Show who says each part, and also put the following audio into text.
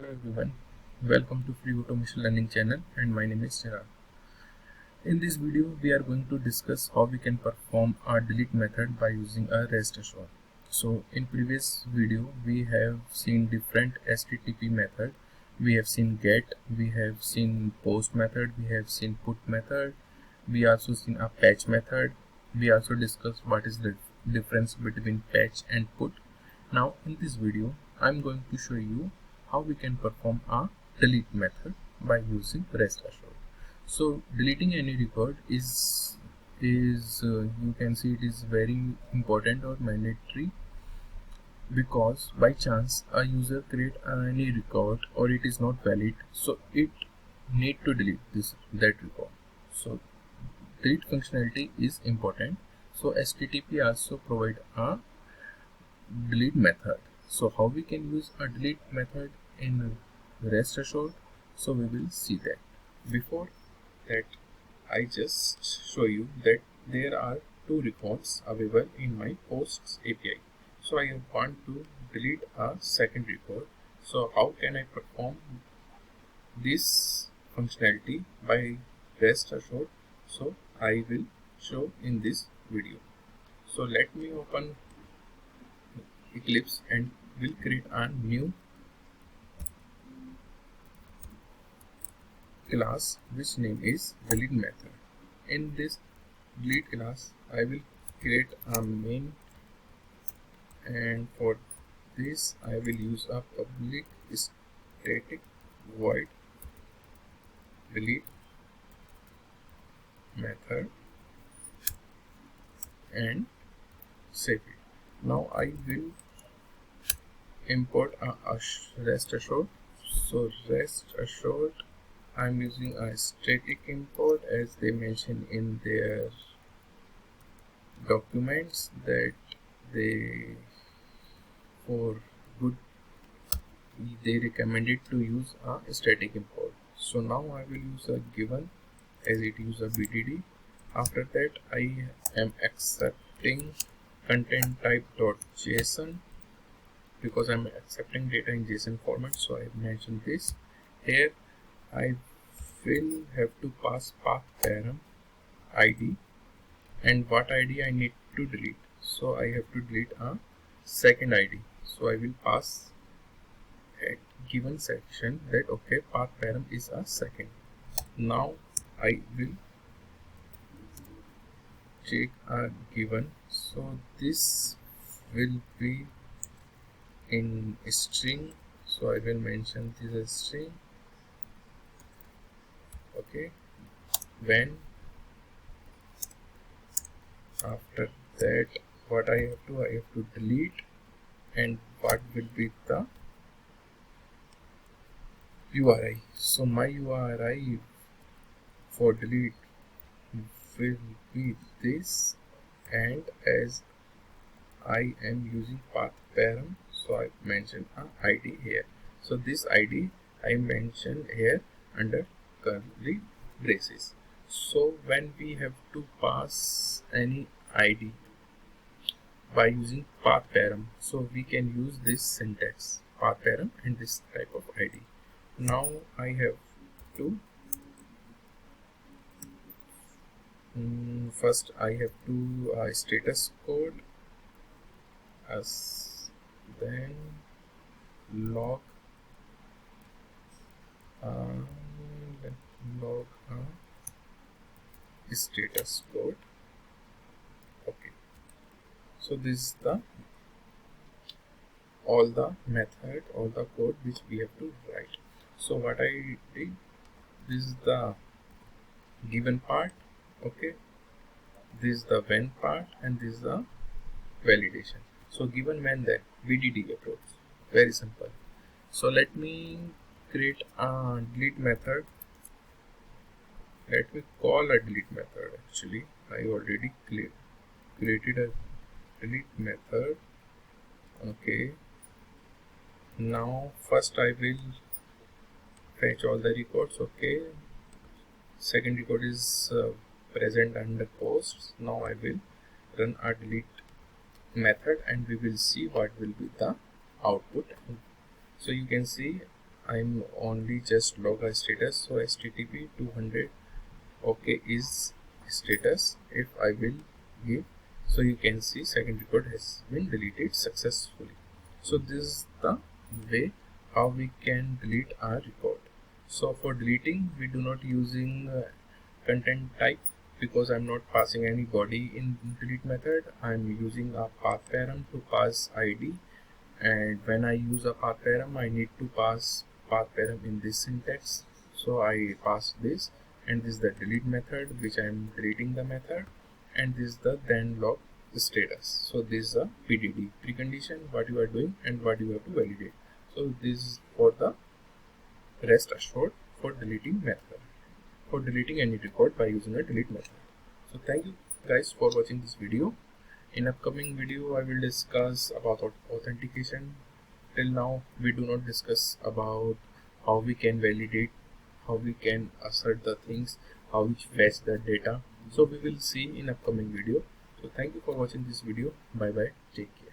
Speaker 1: Hello everyone, welcome to Free Automation Learning channel and my name is Chirag. In this video we are going to discuss how we can perform our delete method by using a RestAssured. So in previous video we have seen different HTTP method. We have seen get, we have seen post method, we have seen put method, we also seen a patch method. We also discussed what is the difference between patch and put. Now in this video I'm going to show you how we can perform a delete method by using RestAssured. So deleting any record is you can see it is very important or mandatory, because by chance a user create any record or it is not valid, so it need to delete that record. So delete functionality is important. So HTTP also provide a delete method. So how we can use a delete method in RestAssured? So we will see that. Before that, I just show you that there are two records available in my posts API. So I want to delete a second record. So how can I perform this functionality by RestAssured? So I will show in this video. So let me open Eclipse and will create a new class which name is delete method. In this delete class I will create a main, and for this I will use a public static void delete method and save it. Now I will import a RestAssured. So RestAssured, I'm using a static import as they mention in their documents that they recommended to use a static import. So now I will use a given as it use a BDD. After that I am accepting content type .json because I'm accepting data in JSON format. So I mentioned this here. I will have to pass path param ID, and what ID I need to delete. So I have to delete a second ID. So I will pass at given section that okay, path param is a second. Now I will check a given. So this will be in string. So I will mention this as string. Okay, when after that what I have to delete, and what will be the URI. So my URI for delete will be this, and as I am using path param, so I mentioned a ID here. So this ID I mentioned here under curly braces. So when we have to pass any ID by using path param, so we can use this syntax path param and this type of ID. Now I have to first I have to status code as then log status code. Okay, so this is the all the method, all the code which we have to write. So what I did, this is the given part. Okay, this is the when part, and this is the validation. So given when, then BDD approach, very simple. So let me create a delete method. Let me call a delete method. Actually I already created a delete method. Okay, now first I will fetch all the records. Okay, second record is present under posts. Now I will run a delete method and we will see what will be the output. So you can see I'm only just log a status. So http 200 OK is status. If I will give, so you can see second record has been deleted successfully. So this is the way how we can delete our record. So for deleting, we do not using content type, because I'm not passing any body in delete method. I'm using a path param to pass ID, and when I use a path param, I need to pass path param in this syntax. So I pass this, and this is the delete method which I am deleting the method, and this is the then log status. So this is a PDD, precondition, what you are doing and what you have to validate. So this is for the rest assured for deleting method, for deleting any record by using a delete method. So thank you guys for watching this video. In upcoming video I will discuss about authentication. Till now we do not discuss about how we can validate, how we can assert the things, how we fetch the data. So we will see in upcoming video. So thank you for watching this video. Bye bye, take care.